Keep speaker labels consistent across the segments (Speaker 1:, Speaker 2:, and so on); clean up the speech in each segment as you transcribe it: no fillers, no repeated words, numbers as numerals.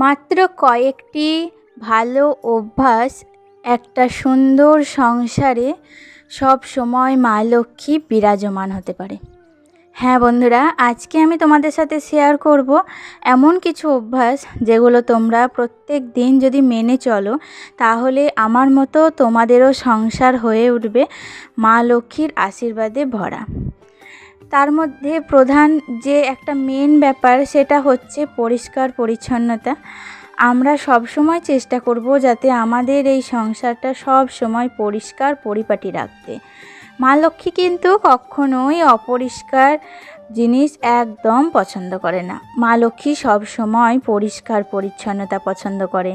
Speaker 1: মাত্র কয়েকটি ভালো অভ্যাস একটা সুন্দর সংসারে সব সময় মা লক্ষ্মী বিরাজমান হতে পারে। হ্যাঁ বন্ধুরা, আজকে আমি তোমাদের সাথে শেয়ার করব এমন কিছু অভ্যাস যেগুলো তোমরা প্রত্যেক দিন যদি মেনে চলো তাহলে আমার মতো তোমাদেরও সংসার হয়ে উঠবে মা লক্ষ্মীর আশীর্বাদে ভরা। তার মধ্যে প্রধান যে একটা মেন ব্যাপার সেটা হচ্ছে পরিষ্কার পরিচ্ছন্নতা। আমরা সব সময় চেষ্টা করব যাতে আমাদের এই সংসারটা সব সময় পরিষ্কার পরিপাটি রাখতে। মা লক্ষ্মী কিন্তু কখনোই অপরিষ্কার জিনিস একদম পছন্দ করে না। মা লক্ষ্মী সব সময় পরিষ্কার পরিচ্ছন্নতা পছন্দ করে।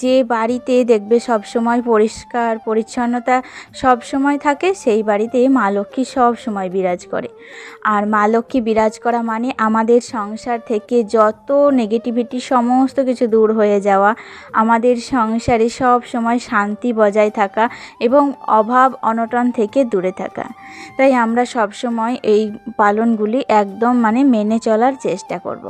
Speaker 1: যে বাড়িতে দেখবে সব সময় পরিষ্কার পরিচ্ছন্নতা সব সময় থাকে সেই বাড়িতে মা লক্ষ্মী সব সময় বিরাজ করে। আর মা লক্ষ্মী বিরাজ করা মানে আমাদের সংসার থেকে যত নেগেটিভিটি সমস্ত কিছু দূর হয়ে যাওয়া, আমাদের সংসারে সব সময় শান্তি বজায় থাকা এবং অভাব অনটন থেকে দূরে থাকা। তাই আমরা সব সময় এই পালনগুলি একদম মেনে চলার চেষ্টা করব।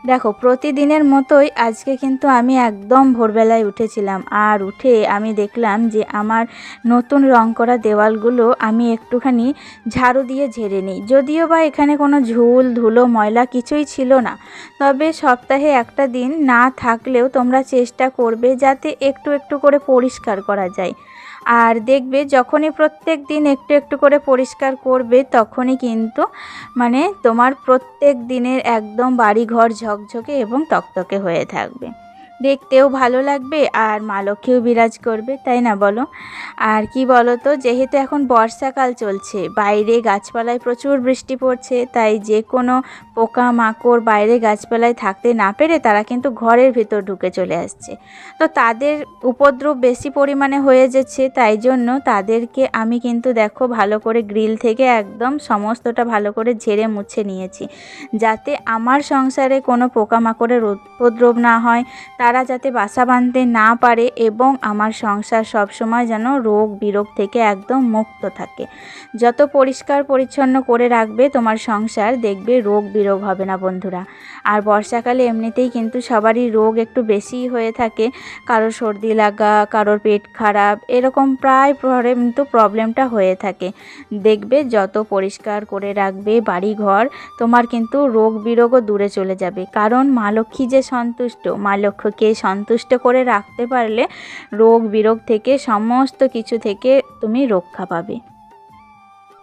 Speaker 1: দেখো, প্রতিদিনের মতোই আজকে কিন্তু আমি একদম ভোরবেলায় উঠেছিলাম, আর উঠে আমি দেখলাম যে আমার নতুন রং করা দেওয়ালগুলো আমি একটুখানি ঝাড়ু দিয়ে ঝেড়ে নিই। যদিও বা এখানে কোনো ঝুল ধুলো ময়লা কিছুই ছিল না, তবে সপ্তাহে একটা দিন না থাকলেও তোমরা চেষ্টা করবে যাতে একটু একটু করে পরিষ্কার করা যায়। আর দেখবে যখনই প্রত্যেক দিন একটু একটু করে পরিষ্কার করবে তখনই কিন্তু তোমার প্রত্যেক দিনের একদম বাড়িঘর ঝকঝকে এবং তকতকে হয়ে থাকবে, দেখতেও ভালো লাগবে আর মা লক্ষ্মীও বিরাজ করবে, তাই না বলো? আর কি বলো তো, যেহেতু এখন বর্ষাকাল চলছে, বাইরে গাছপালায় প্রচুর বৃষ্টি পড়ছে, তাই যে কোনো পোকা মাকড় বাইরে গাছপালায় থাকতে না পেরে তারা কিন্তু ঘরের ভিতর ঢুকে চলে আসছে। তো তাদের উপদ্রব বেশি পরিমাণে হয়ে যাচ্ছে, তাই জন্য তাদেরকে আমি কিন্তু দেখো ভালো করে গ্রিল থেকে একদম সমস্তটা ভালো করে ঝেড়ে মুছে নিয়েছি, যাতে আমার সংসারে কোনো পোকামাকড়ের উপদ্রব না হয়, তারা যাতে বাসা বাঁধতে না পারে এবং আমার সংসার সবসময় যেন রোগ বিরোগ থেকে একদম মুক্ত থাকে। যত পরিষ্কার পরিচ্ছন্ন করে রাখবে তোমার সংসার, দেখবে রোগ বিরোগ হবে না বন্ধুরা। আর বর্ষাকালে এমনিতেই কিন্তু সবারই রোগ একটু বেশিই হয়ে থাকে, কারোর সর্দি লাগা, কারোর পেট খারাপ, এরকম প্রায় কিন্তু প্রবলেমটা হয়ে থাকে। দেখবে যত পরিষ্কার করে রাখবে বাড়িঘর, তোমার কিন্তু রোগ বিরোগও দূরে চলে যাবে। কারণ মা লক্ষ্মী যে সন্তুষ্ট, মা লক্ষ্মীকে সন্তুষ্ট করে রাখতে পারলে রোগ বিরোগ থেকে সমস্ত কিছু থেকে তুমি রক্ষা পাবে।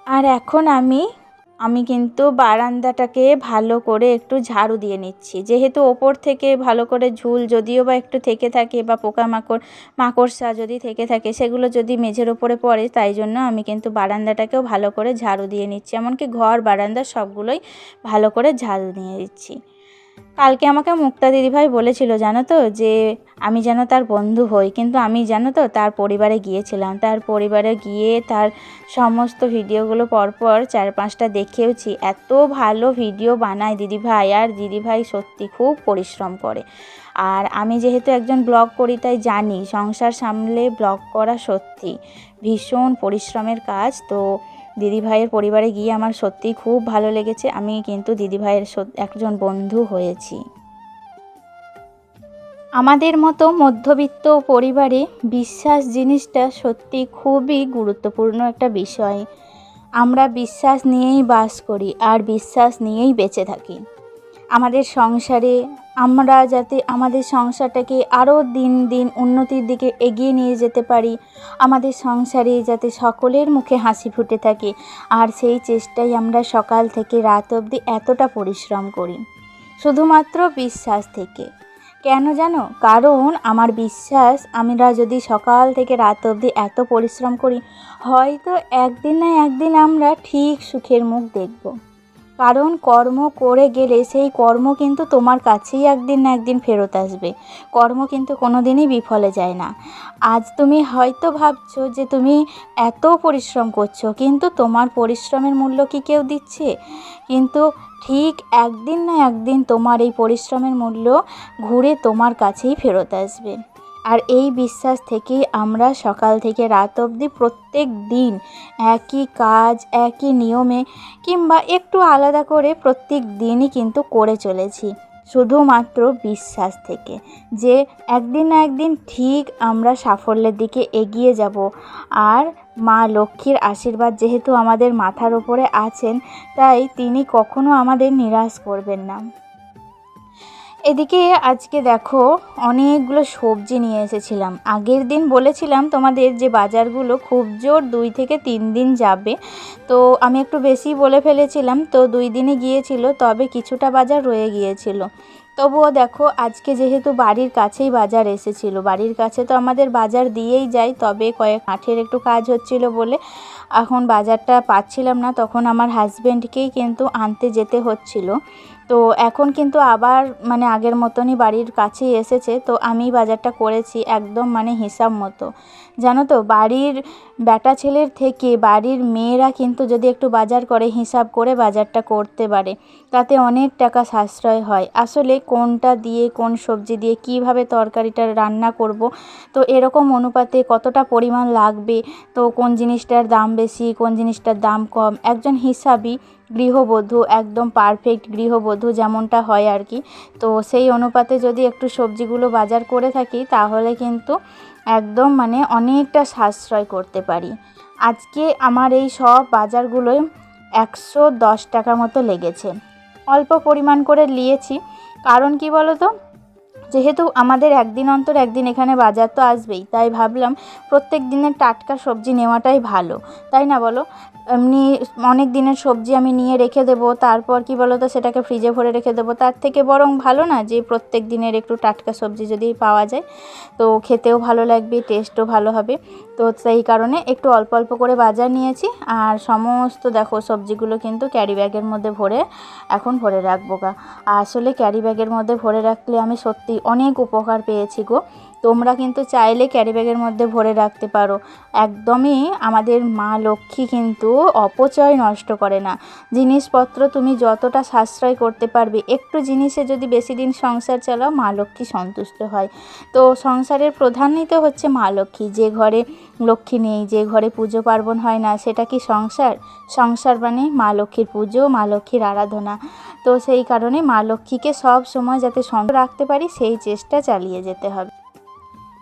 Speaker 1: আর এখন আমি কিন্তু বারান্দাটাকে ভালো করে একটু ঝাড়ু দিয়ে নিচ্ছি, যেহেতু ওপর থেকে ভালো করে ঝুল যদিও বা একটু থেকে থাকে বা মাকড়সা যদি থেকে থাকে সেগুলো যদি মেঝের ওপরে পড়ে, তাই জন্য আমি কিন্তু বারান্দাটাকেও ভালো করে ঝাড়ু দিয়ে নিচ্ছি, এমনকি ঘর বারান্দা সবগুলোই ভালো করে ঝাড়ু দিয়ে দিচ্ছি। কালকে আমাকে মুক্তা দিদিভাই বলেছিল জানো তো, যে আমি যেন তার বন্ধু হই, কিন্তু আমি জানো তো তার পরিবারে গিয়েছিলাম, তার পরিবারে গিয়ে তার সমস্ত ভিডিওগুলো পরপর 4-5টা দেখেওছি। এত ভালো ভিডিও বানায় দিদিভাই, আর দিদিভাই সত্যি খুব পরিশ্রম করে। আর আমি যেহেতু একজন ব্লগ করি তাই জানি সংসার সামলে ব্লগ করা সত্যি ভীষণ পরিশ্রমের কাজ। তো দিদিভাইয়ের পরিবারে গিয়ে আমার সত্যিই খুব ভালো লেগেছে, আমি কিন্তু দিদিভাইয়ের একজন বন্ধু হয়েছি। আমাদের মতো মধ্যবিত্ত পরিবারে বিশ্বাস জিনিসটা সত্যি খুবই গুরুত্বপূর্ণ একটা বিষয়। আমরা বিশ্বাস নিয়েই বাস করি আর বিশ্বাস নিয়েই বেঁচে থাকি। আমাদের সংসারে আমরা যাতে আমাদের সংসারটাকে আরও দিন দিন উন্নতির দিকে এগিয়ে নিয়ে যেতে পারি, আমাদের সংসারে যাতে সকলের মুখে হাসি ফুটে থাকে, আর সেই চেষ্টাই আমরা সকাল থেকে রাত অবধি এতটা পরিশ্রম করি, শুধুমাত্র বিশ্বাস থেকে। কেন জানো? কারণ আমার বিশ্বাস, আমরা যদি সকাল থেকে রাত অবধি এত পরিশ্রম করি, হয়তো একদিন না একদিন আমরা ঠিক সুখের মুখ দেখব। কারণ কর্ম করে গেলে সেই কর্ম কিন্তু তোমার কাছেই একদিন না একদিন ফেরত আসবে। কর্ম কিন্তু কোনো দিনই বিফলে যায় না। আজ তুমি হয়তো ভাবছো যে তুমি এত পরিশ্রম করছো, কিন্তু তোমার পরিশ্রমের মূল্য কি কেউ দিচ্ছে? কিন্তু ঠিক একদিন না একদিন তোমার এই পরিশ্রমের মূল্য ঘুরে তোমার কাছেই ফেরত আসবে। আর এই বিশ্বাস থেকেই আমরা সকাল থেকে রাত অবধি প্রত্যেক দিন একই কাজ একই নিয়মে কিংবা একটু আলাদা করে প্রত্যেক দিনই কিন্তু করে চলেছি। শুধুমাত্র বিশ্বাস থেকে, যে একদিন না একদিন ঠিক আমরা সাফল্যের দিকে এগিয়ে যাব। আর মা লক্ষ্মীর আশীর্বাদ যেহেতু আমাদের মাথার উপরে আছেন, তাই তিনি কখনো আমাদের নিরাশ করবেন না। এদিকে আজকে দেখো অনেকগুলো সবজি নিয়ে এসেছিলাম। আগের দিন বলেছিলাম তোমাদের যে বাজারগুলো খুব জোর 2 থেকে 3 দিন যাবে, তো আমি একটু বেশি বলে ফেলেছিলাম, তো 2 দিনই গিয়েছিল, তবে কিছুটা বাজার রয়ে গিয়েছিল। তবুও দেখো আজকে যেহেতু বাড়ির কাছেই বাজার এসেছিল, বাড়ির কাছে তো আমাদের বাজার দিয়েই যায়, তবে কয়েক মাঠের একটু কাজ হচ্ছিল বলে এখন বাজারটা পাচ্ছিলাম না, তখন আমার হাজব্যান্ডকেই কিন্তু আনতে যেতে হচ্ছিল। তো এখন কিন্তু আবার মানে আগের মতনই বাড়ির কাছেই এসেছে, তো আমি বাজারটা করেছি একদম মানে হিসাব মতো। জানো তো, বাড়ির বেটা ছেলের থেকে বাড়ির মেয়েরা কিন্তু যদি একটু বাজার করে হিসাব করে বাজারটা করতে পারে, তাতে অনেক টাকা সাশ্রয় হয়। আসলে কোনটা দিয়ে কোন সবজি দিয়ে কিভাবে তরকারিটা রান্না করব, তো এরকম অনুপাতে কতটা পরিমাণ লাগবে, তো কোন জিনিসটার দাম বেশি কোন জিনিসটার দাম কম, একজন হিসাবই গৃহবধূ একদম পারফেক্ট গৃহবধূ যেমনটা হয় আর কি, তো সেই অনুপাতে যদি একটু সবজিগুলো বাজার করে থাকি তাহলে কিন্তু একদম মানে অনেকটা সাশ্রয় করতে পারি। আজকে আমার এই সব বাজারগুলোয় 110 টাকা মতো লেগেছে। অল্প পরিমাণ করে নিয়েছি, কারণ কি বলো তো, যেহেতু আমাদের একদিন অন্তর একদিন এখানে বাজার তো আসবেই, তাই ভাবলাম প্রত্যেক দিনের টাটকা সবজি নেওয়াটাই ভালো, তাই না বলো? এমনি অনেক দিনের সবজি আমি নিয়ে রেখে দেবো, তারপর কি বলো তো সেটাকে ফ্রিজে ভরে রেখে দেবো, তার থেকে বরং ভালো না যে প্রত্যেক দিনের একটু টাটকা সবজি যদি পাওয়া যায়, তো খেতেও ভালো লাগবে, টেস্টও ভালো হবে। তো সেই কারণে একটু অল্প অল্প করে বাজার নিয়েছি, আর সমস্ত দেখো সবজিগুলো কিন্তু ক্যারি ব্যাগের মধ্যে ভরে এখন ভরে রাখবো গা। আসলে ক্যারি ব্যাগের মধ্যে ভরে রাখলে আমি সত্যি অনেক উপকার পেয়েছি গো। তোমরা কিন্তু চাইলে ক্যারি ব্যাগের মধ্যে ভরে রাখতে পারো। একদমই আমাদের মা লক্ষ্মী কিন্তু অপচয় নষ্ট করে না। জিনিসপত্র তুমি যতটা সাশ্রয় করতে পারবে, একটু জিনিসে যদি বেশি দিন সংসার চালাও, মা লক্ষ্মী সন্তুষ্ট হয়। তো সংসারের প্রধানই তো হচ্ছে মা লক্ষ্মী। যে ঘরে লক্ষ্মী নেই, যে ঘরে পুজো পার্বণ হয় না, সেটা কি সংসার? সংসার মানে মা লক্ষ্মীর পুজো, মা লক্ষ্মীর আরাধনা। তো সেই কারণে মা লক্ষ্মীকে সব সময় যাতে সঙ্গে রাখতে পারি সেই চেষ্টা চালিয়ে যেতে হবে।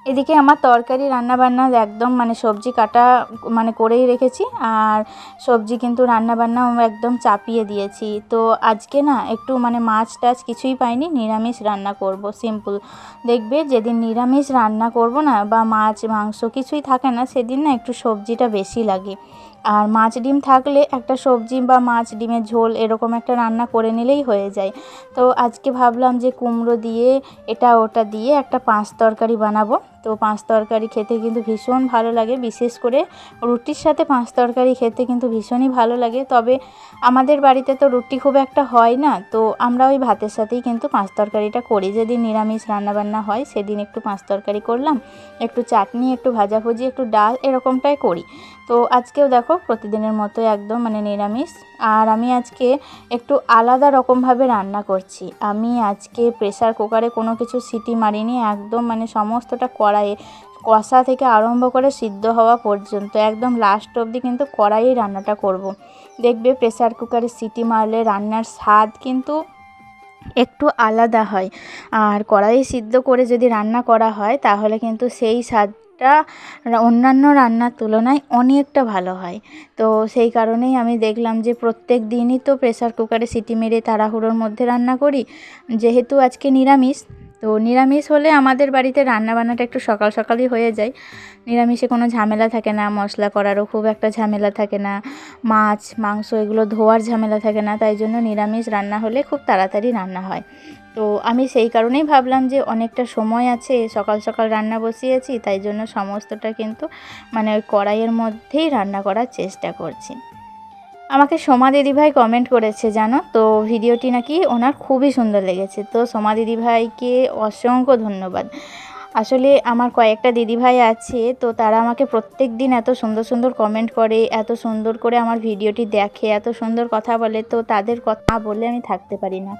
Speaker 1: এদিকে আমার তরকারি রান্নাবান্না একদম মানে সবজি কাটা মানে করেই রেখেছি, আর সবজি কিন্তু রান্নাবান্নাও একদম চাপিয়ে দিয়েছি। তো আজকে না একটু মানে মাছ টাছ কিছুই পাইনি, নিরামিষ রান্না করব সিম্পল। দেখবে যেদিন নিরামিষ রান্না করব না, বা মাছ মাংস কিছুই থাকে না, সেদিন না একটু সবজিটা বেশি লাগে। আর মাছ ডিম থাকলে একটা সবজি বা মাছ ডিমের ঝোল এরকম একটা রান্না করে নিলেই হয়ে যায়। তো আজকে ভাবলাম যে কুমড়ো দিয়ে এটা ওটা দিয়ে একটা পাঁচ তরকারি বানাবো। তো পাঁচ তরকারি খেতে কিন্তু ভীষণ ভালো লাগে, বিশেষ করে রুটির সাথে পাঁচ তরকারি খেতে কিন্তু ভীষণই ভালো লাগে। তবে আমাদের বাড়িতে তো রুটি খুব একটা হয় না, তো আমরা ওই ভাতের সাথেই কিন্তু পাঁচ তরকারিটা করি। যেদিন নিরামিষ রান্নাবান্না হয় সেদিন একটু পাঁচ তরকারি করলাম, একটু চাটনি, একটু ভাজাভুজি, একটু ডাল, এরকমটাই করি। তো আজকেও দেখো প্রতিদিনের মতো একদম মানে নিরামিষ। আর আমি আজকে একটু আলাদা রকমভাবে রান্না করছি। আমি আজকে প্রেসার কুকারে কোনো কিছু সিটি মারিনি, একদম মানে সমস্তটা কড়াইয়ে, কষা থেকে আরম্ভ করে সিদ্ধ হওয়া পর্যন্ত একদম লাস্ট অবধি কিন্তু কড়াইয়ে রান্নাটা করব। দেখবে প্রেসার কুকারে সিটি মারলে রান্নার স্বাদ কিন্তু একটু আলাদা হয়, আর কড়াইয়ে সিদ্ধ করে যদি রান্না করা হয় তাহলে কিন্তু সেই স্বাদটা অন্যান্য রান্নার তুলনায় অনেকটা ভালো হয়। তো সেই কারণেই আমি দেখলাম যে প্রত্যেক দিনই তো প্রেসার কুকারে সিটি মেরে তাড়াহুড়োর মধ্যে রান্না করি, যেহেতু আজকে নিরামিষ। তো নিরামিষ হলে আমাদের বাড়িতে রান্নাবান্নাটা একটু সকাল সকালই হয়ে যায়। নিরামিষে কোনো ঝামেলা থাকে না, মশলা করারও খুব একটা ঝামেলা থাকে না, মাছ মাংস এগুলো ধোয়ার ঝামেলা থাকে না, তাই জন্য নিরামিষ রান্না হলে খুব তাড়াতাড়ি রান্না হয়। তো আমি সেই কারণেই ভাবলাম যে অনেকটা সময় আছে, সকাল সকাল রান্না বসিয়েছি, তাই জন্য সমস্তটা কিন্তু মানে ওই কড়াইয়ের মধ্যেই রান্না করার চেষ্টা করছি। আমাকে সোমা দিদিভাই কমেন্ট করেছে জানো তো, ভিডিওটি নাকি ওনার খুবই সুন্দর লেগেছে। তো সোমা দিদিভাইকে অসংখ্য ধন্যবাদ। আসলে আমার কয়েকটা দিদিভাই আছে, তো তারা আমাকে প্রত্যেক দিন এত সুন্দর সুন্দর কমেন্ট করে, এত সুন্দর করে আমার ভিডিওটি দেখে, এত সুন্দর কথা বলে, তো তাদের কথা বলে আমি থাকতে পারি না।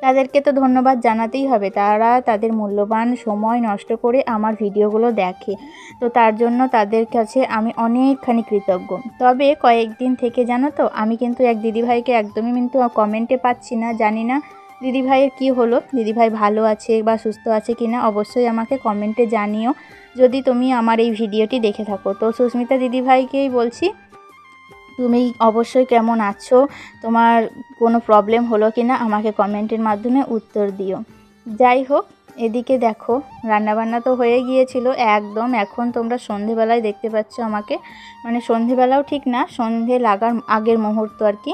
Speaker 1: তাদেরকে তো ধন্যবাদ জানাতেই হবে, তারা তাদের মূল্যবান সময় নষ্ট করে আমার ভিডিওগুলো দেখে, তো তার জন্য তাদের কাছে আমি অনেকখানি কৃতজ্ঞ। তবে কয়েকদিন থেকে জানো তো আমি কিন্তু এক দিদিভাইকে একদমই কিন্তু কমেন্টে পাচ্ছি না, জানি না দিদিভাইয়ের কি হলো, দিদিভাই ভালো আছে বা সুস্থ আছে কি না অবশ্যই আমাকে কমেন্টে জানিও যদি তুমি আমার এই ভিডিওটি দেখে থাকো। তো সুস্মিতা দিদিভাইকেই বলছি, তুমি অবশ্যই কেমন আছো, তোমার কোনো প্রবলেম হলো কি না আমাকে কমেন্টের মাধ্যমে উত্তর দিও। যাই হোক, এদিকে দেখো রান্নাবান্না তো হয়ে গিয়েছিল একদম। এখন তোমরা সন্ধেবেলায় দেখতে পাচ্ছ আমাকে, মানে সন্ধেবেলাও ঠিক না, সন্ধে লাগার আগের মুহূর্ত আর কি।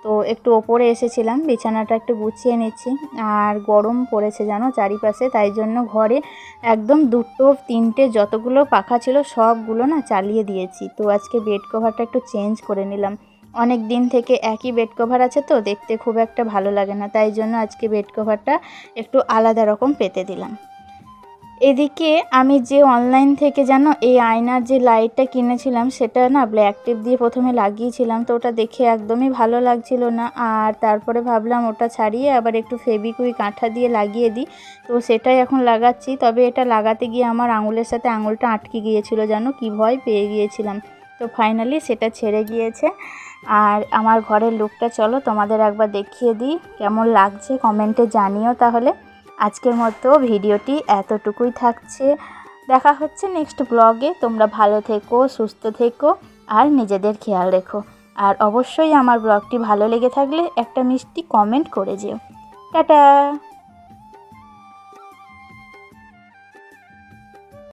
Speaker 1: তো একটু ওপরে এসেছিলাম, বিছানাটা একটু গুছিয়ে নিচ্ছি। আর গরম পড়েছে জানো চারিপাশে, তাই জন্য ঘরে একদম 2-3টে যতগুলো পাখা ছিল সবগুলো না চালিয়ে দিয়েছি। তো আজকে বেড কভারটা একটু চেঞ্জ করে নিলাম। অনেক দিন থেকে একই বেড কভার আছে তো দেখতে খুব একটা ভালো লাগে না, তাই জন্য আজকে বেড কভারটা একটু আলাদা রকম পেতে দিলাম। এদিকে আমি যে অনলাইন থেকে জানো এই আয়নার যে লাইটটা কিনেছিলাম সেটা না ব্ল্যাক টেপ দিয়ে প্রথমে লাগিয়েছিলাম, তো ওটা দেখে একদমই ভালো লাগছিল না। আর তারপরে ভাবলাম ওটা ছাড়িয়ে আবার একটু ফেবিকুইক আঠা দিয়ে লাগিয়ে দিই, তো সেটাই এখন লাগাচ্ছি। তবে এটা লাগাতে গিয়ে আমার আঙুলের সাথে আঙুলটা আটকে গিয়েছিল জানো, কি ভয় পেয়ে গিয়েছিলাম। তো ফাইনালি সেটা ছেড়ে গিয়েছে। আর আমার ঘরের লুকটা চলো তোমাদের একবার দেখিয়ে দিই, কেমন লাগছে কমেন্টে জানিও তাহলে। আজকের মতো ভিডিওটি এতটুকুই থাকছে, দেখা হচ্ছে নেক্সট ব্লগে। তোমরা ভালো থেকো, সুস্থ থেকো আর নিজেদের খেয়াল রেখো। আর অবশ্যই আমার ব্লগটি ভালো লেগে থাকলে একটা মিষ্টি কমেন্ট করে যেও। টাটা।